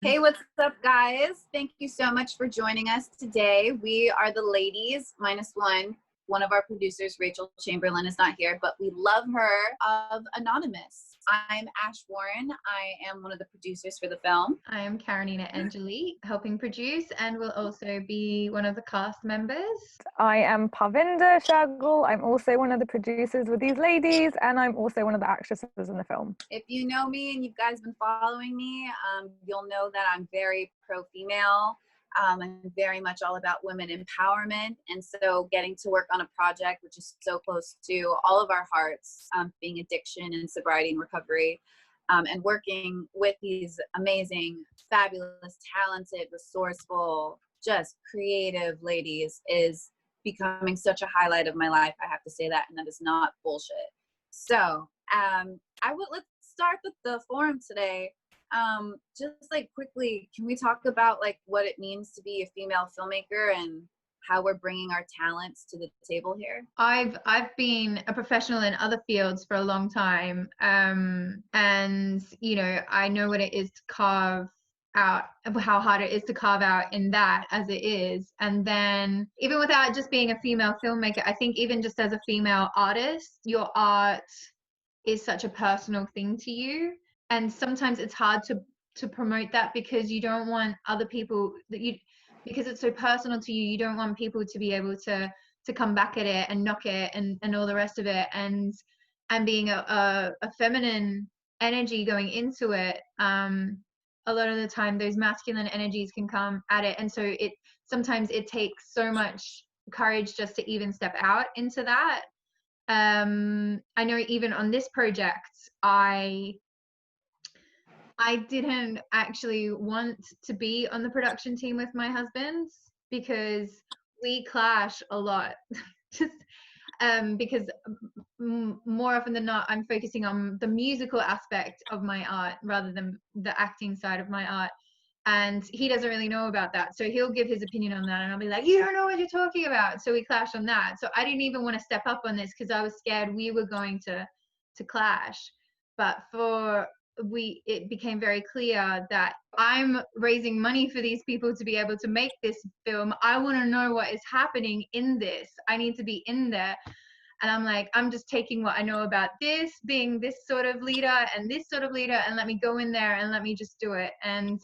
Hey, what's up, guys? Thank you so much for joining us today. We are the ladies, minus one. One of our producers, Rachel Chamberlain, is not here, but we love her, of Anonymous. I'm Ash Warren. I am one of the producers for the film. I am Karenina Angeli, helping produce, and will also be one of the cast members. I am Parvinder Shagul. I'm also one of the producers with these ladies, and I'm also one of the actresses in the film. If you know me and you guys been following me, you'll know that I'm very pro-female. I'm very much all about women empowerment. And so getting to work on a project which is so close to all of our hearts, being addiction and sobriety and recovery, and working with these amazing, fabulous, talented, resourceful, just creative ladies is becoming such a highlight of my life. I have to say that, and that is not bullshit. So let's start with the forum today. Just like quickly, can we talk about like what it means to be a female filmmaker and how we're bringing our talents to the table here? I've been a professional in other fields for a long time, and you know, I know what it is to carve out, how hard it is to carve out in that as it is. And then even without just being a female filmmaker, I think even just as a female artist, your art is such a personal thing to you, and sometimes it's hard to promote that because you don't want other people because it's so personal to you, you don't want people to be able to come back at it and knock it and all the rest of it, and being a feminine energy going into it, a lot of the time those masculine energies can come at it, and so it sometimes it takes so much courage just to even step out into that. I know even on this project, I didn't actually want to be on the production team with my husband because we clash a lot. Just because more often than not, I'm focusing on the musical aspect of my art rather than the acting side of my art. And he doesn't really know about that. So he'll give his opinion on that and I'll be like, you don't know what you're talking about. So we clash on that. So I didn't even want to step up on this because I was scared we were going to clash. But it became very clear that I'm raising money for these people to be able to make this film. I want to know what is happening in this. I need to be in there. And I'm like, I'm just taking what I know about this, being this sort of leader and this sort of leader, and let me go in there and let me just do it. And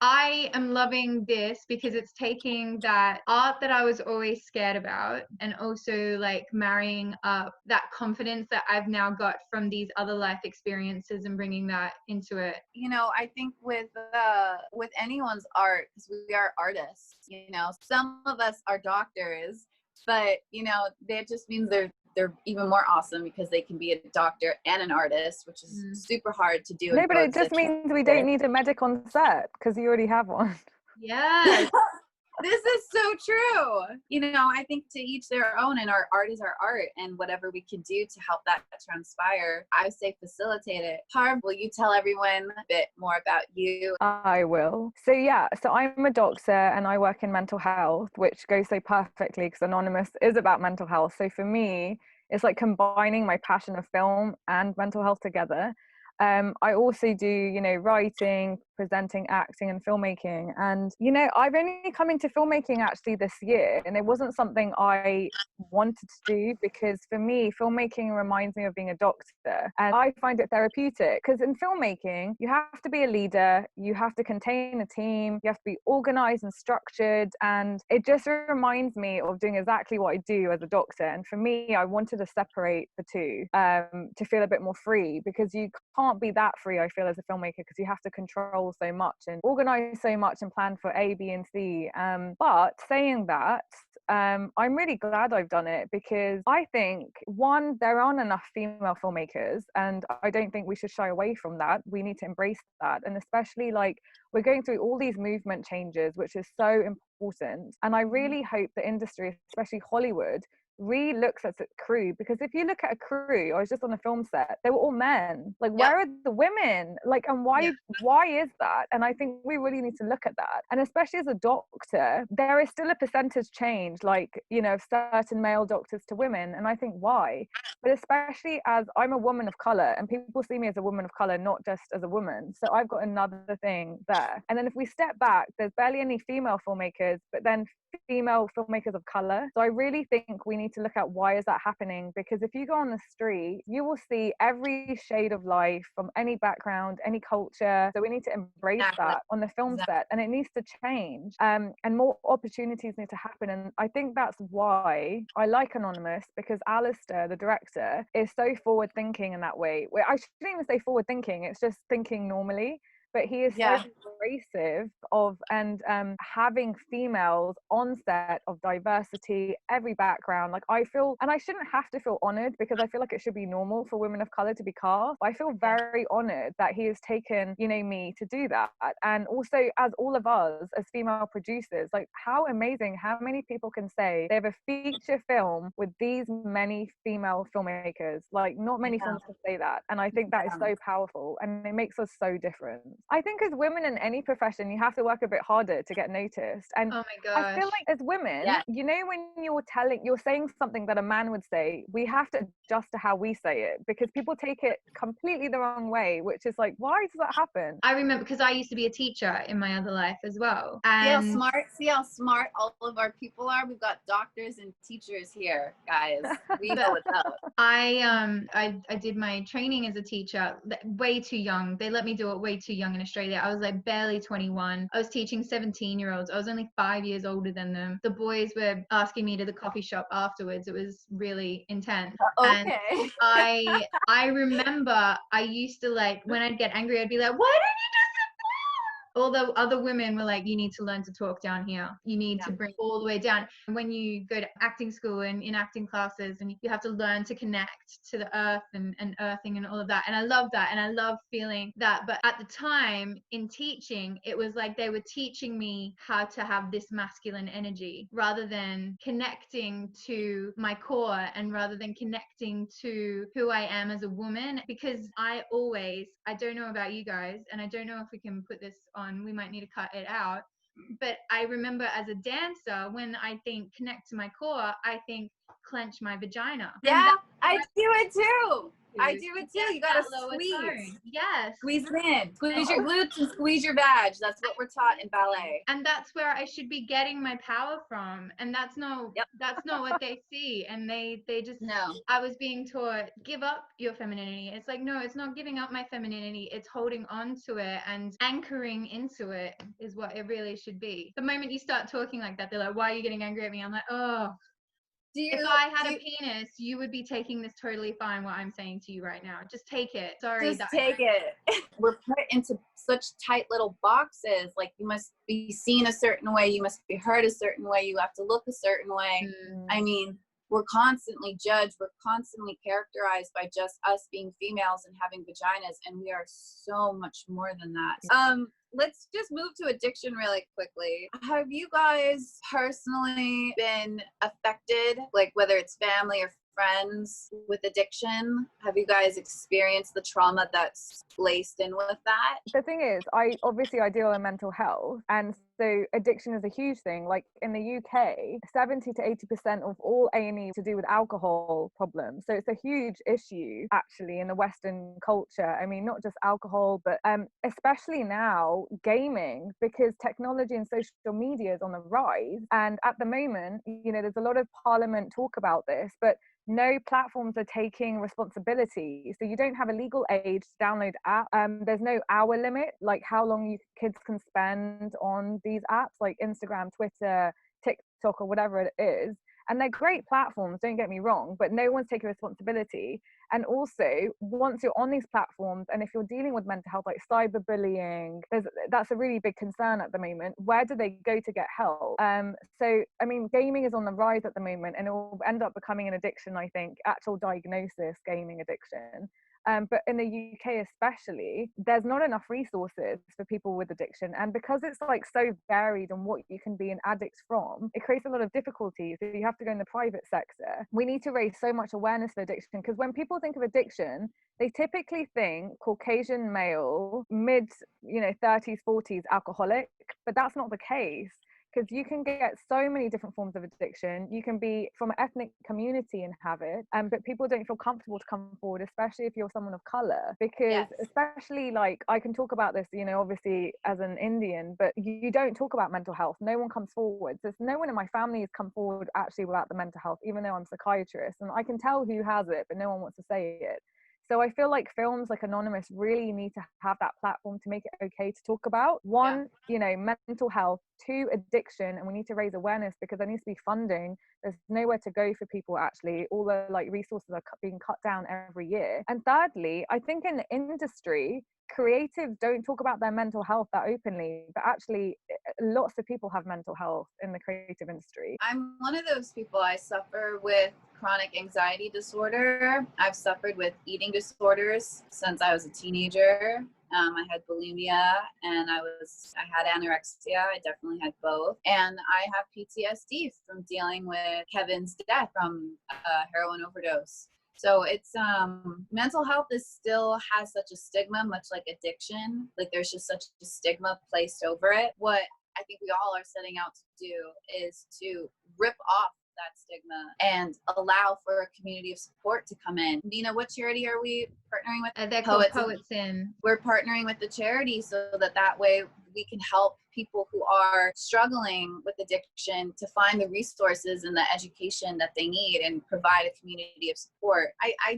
I am loving this because it's taking that art that I was always scared about and also like marrying up that confidence that I've now got from these other life experiences and bringing that into it. You know, I think with anyone's art, because we are artists, you know, some of us are doctors, but you know, that just means they're even more awesome because they can be a doctor and an artist, which is super hard to do. No, but it just means we don't need a medic on set because you already have one. Yes. This is so true. You know, I think to each their own, and our art is our art, and whatever we can do to help that transpire, I say facilitate it. Harv, will you tell everyone a bit more about you? I will. So I'm a doctor and I work in mental health, which goes so perfectly because Anonymous is about mental health. So for me, it's like combining my passion of film and mental health together. I also do, you know, writing, presenting, acting and filmmaking. And, you know, I've only come into filmmaking actually this year, and it wasn't something I wanted to do because for me, filmmaking reminds me of being a doctor. And I find it therapeutic because in filmmaking, you have to be a leader, you have to contain a team, you have to be organized and structured. And it just reminds me of doing exactly what I do as a doctor. And for me, I wanted to separate the two to feel a bit more free, because you can't be that free, I feel, as a filmmaker, because you have to control so much and organize so much and plan for A, B, and C. But saying that, I'm really glad I've done it because I think, one, there aren't enough female filmmakers, and I don't think we should shy away from that. We need to embrace that. And especially like we're going through all these movement changes, which is so important. And I really hope the industry, especially Hollywood, re-looks at crew, because if you look at a crew, I was just on a film set, they were all men. Like, Yep. where are the women? Like, and why is that? And I think we really need to look at that. And especially as a doctor, there is still a percentage change, like, you know, certain male doctors to women. And I think why? But especially as I'm a woman of color, and people see me as a woman of color, not just as a woman. So I've got another thing there. And then if we step back, there's barely any female filmmakers, but then female filmmakers of color. So I really think we need to look at why is that happening, because if you go on the street, you will see every shade of life from any background, any culture. So we need to embrace that on the film set, and it needs to change, and more opportunities need to happen. And I think that's why I like Anonymous, because Alistair, the director, is so forward thinking in that way. Well, I shouldn't even say forward thinking, it's just thinking normally. But he is so embracive of and having females on set of diversity, every background. Like, I feel, and I shouldn't have to feel honored, because I feel like it should be normal for women of color to be cast. I feel very honored that he has taken, you know, me to do that. And also, as all of us as female producers, like, how amazing, how many people can say they have a feature film with these many female filmmakers? Like, not many films can say that. And I think that is so powerful, and it makes us so different. I think as women in any profession, you have to work a bit harder to get noticed. And oh my gosh, I feel like as women, you know, when you're saying something that a man would say, we have to adjust to how we say it, because people take it completely the wrong way, which is like, why does that happen? I remember, because I used to be a teacher in my other life as well. And see how smart all of our people are. We've got doctors and teachers here, guys. We know what's up. I did my training as a teacher way too young. They let me do it way too young in Australia. I was like barely 21. I was teaching 17-year-olds. I was only 5 years older than them. The boys were asking me to the coffee shop afterwards. It was really intense. Okay. And I remember I used to, like, when I'd get angry, I'd be like, why don't you just sit down? All the other women were like, you need to learn to talk down here. You need to bring all the way down. When you go to acting school and in acting classes, and you have to learn to connect to the earth and earthing and all of that. And I love that. And I love feeling that. But at the time in teaching, it was like they were teaching me how to have this masculine energy, rather than connecting to my core, and rather than connecting to who I am as a woman. Because I don't know about you guys, and I don't know if we can put this on, we might need to cut it out. But I remember as a dancer, when I think connect to my core, I think clench my vagina. Yeah, I do it too. I do it too. You gotta squeeze. Tone. Yes. Squeeze it in. Squeeze your glutes and squeeze your vag. That's what we're taught in ballet. And that's where I should be getting my power from. And that's not what they see. And they just, I was being taught, give up your femininity. It's like, no, it's not giving up my femininity. It's holding on to it and anchoring into it is what it really should be. The moment you start talking like that, they're like, why are you getting angry at me? I'm like, oh. If I had a penis, you would be taking this totally fine, what I'm saying to you right now. Just take it. Sorry. Just take it. We're put into such tight little boxes. Like, you must be seen a certain way. You must be heard a certain way. You have to look a certain way. I mean, we're constantly judged. We're constantly characterized by just us being females and having vaginas. And we are so much more than that. Let's just move to addiction really quickly. Have you guys personally been affected, like whether it's family or friends, with addiction? Have you guys experienced the trauma that's laced in with that? The thing is, I deal in mental health, and so addiction is a huge thing. Like in the UK, 70 to 80% of all A&E to do with alcohol problems. So it's a huge issue actually in the Western culture. I mean, not just alcohol, but especially now gaming, because technology and social media is on the rise. And at the moment, you know, there's a lot of parliament talk about this, but no platforms are taking responsibility. So you don't have a legal age to download app. There's no hour limit, like how long kids can spend on these apps like Instagram, Twitter, TikTok, or whatever it is. And they're great platforms, don't get me wrong, but no one's taking responsibility. And also, once you're on these platforms, and if you're dealing with mental health, like cyberbullying, that's a really big concern at the moment. Where do they go to get help? So, I mean, gaming is on the rise at the moment, and it will end up becoming an addiction, I think, actual diagnosis, gaming addiction. But in the UK especially, there's not enough resources for people with addiction. And because it's like so varied on what you can be an addict from, it creates a lot of difficulties. So you have to go in the private sector. We need to raise so much awareness for addiction, because when people think of addiction, they typically think Caucasian male, mid, 30s, 40s, alcoholic, but that's not the case. Because you can get so many different forms of addiction. You can be from an ethnic community and have it, but people don't feel comfortable to come forward, especially if you're someone of color. Because especially, like, I can talk about this, obviously as an Indian, but you don't talk about mental health. No one comes forward. There's no one in my family has come forward actually about the mental health, even though I'm a psychiatrist, and I can tell who has it, but no one wants to say it. So I feel like films like Anonymous really need to have that platform to make it okay to talk about. One, mental health. Two, addiction, and we need to raise awareness because there needs to be funding. There's nowhere to go for people actually. All the resources are being cut down every year. And thirdly, I think in the industry, creatives don't talk about their mental health that openly, but actually lots of people have mental health in the creative industry. I'm one of those people. I suffer with chronic anxiety disorder. I've suffered with eating disorders since I was a teenager. I had bulimia and I had anorexia. I definitely had both. And I have PTSD from dealing with Kevin's death from heroin overdose. So it's mental health still has such a stigma, much like addiction. Like there's just such a stigma placed over it. What I think we all are setting out to do is to rip off that stigma and allow for a community of support to come in. Nina, what charity are we partnering with? They're called Poets In. We're partnering with the charity so that way we can help people who are struggling with addiction to find the resources and the education that they need and provide a community of support. I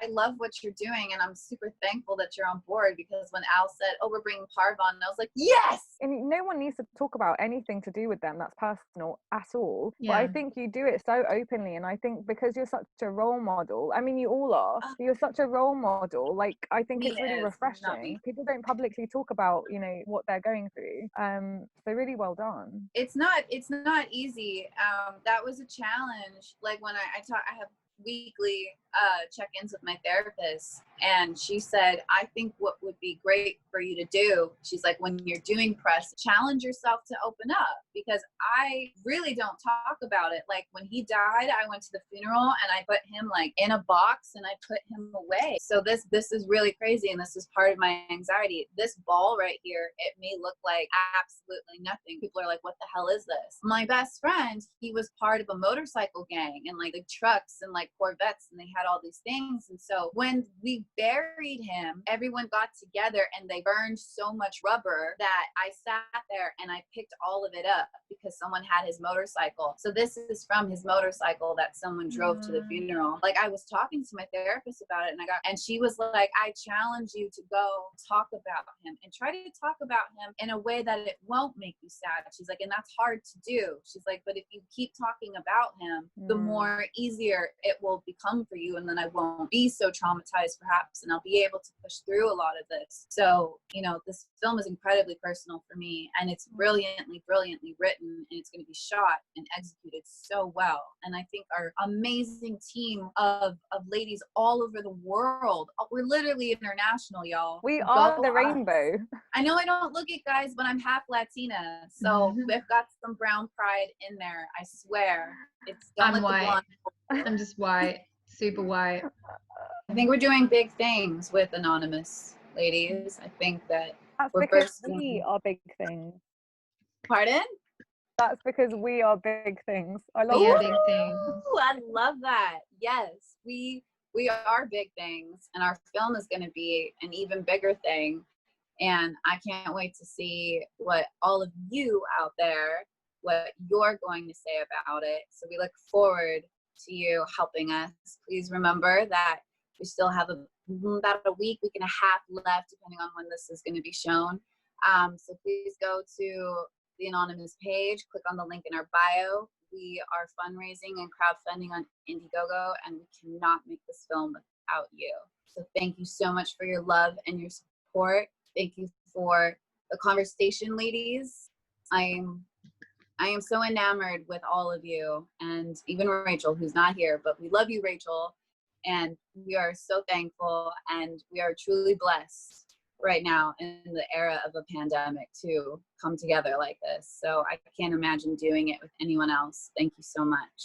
love what you're doing, and I'm super thankful that you're on board, because when Al said, oh, we're bringing Parvon, I was like, yes! And no one needs to talk about anything to do with them that's personal at all. Yeah. But I think you do it so openly, and I think because you're such a role model, I mean, you all are, but you're such a role model, like, I think it's really refreshing. People don't publicly talk about, what they're going through. So really well done. It's not easy. That was a challenge. Like when I have weekly check-ins with my therapist, and she said, I think what would be great for you to do, she's like, when you're doing press, challenge yourself to open up, because I really don't talk about it. Like when he died, I went to the funeral and I put him like in a box and I put him away. So this is really crazy, and this is part of my anxiety. This ball right here, it may look like absolutely nothing. People are like, what the hell is this? My best friend, he was part of a motorcycle gang and like the trucks and like Corvettes, and they had all these things. And so when we buried him, everyone got together and they burned so much rubber that I sat there and I picked all of it up because someone had his motorcycle. So this is from his motorcycle that someone drove to the funeral. Like I was talking to my therapist about it, and she was like, I challenge you to go talk about him and try to talk about him in a way that it won't make you sad. She's like, and that's hard to do. She's like, but if you keep talking about him, the more easier it will become for you, and then I won't be so traumatized perhaps, and I'll be able to push through a lot of this. So, this film is incredibly personal for me, and it's brilliantly written, and it's going to be shot and executed so well. And I think our amazing team of ladies all over the world, we're literally international, y'all. We are the rainbow. I know I don't look it, guys, but I'm half Latina, so we've got some brown pride in there. I swear. I'm white. I'm just white, super white. I think we're doing big things with Anonymous, ladies. I think that that's because we are big things. Pardon? That's because we are big things. I love big things. I love that. Yes, we are big things, and our film is going to be an even bigger thing. And I can't wait to see what all of you out there, what you're going to say about it. So we look forward to you helping us. Please remember that we still have about a week and a half left, depending on when this is going to be shown. So please go to the Anonymous page, click on the link in our bio. We are fundraising and crowdfunding on Indiegogo, and we cannot make this film without you. So thank you so much for your love and your support. Thank you for the conversation, ladies. I am so enamored with all of you, and even Rachel, who's not here, but we love you, Rachel. And we are so thankful, and we are truly blessed right now in the era of a pandemic to come together like this. So I can't imagine doing it with anyone else. Thank you so much.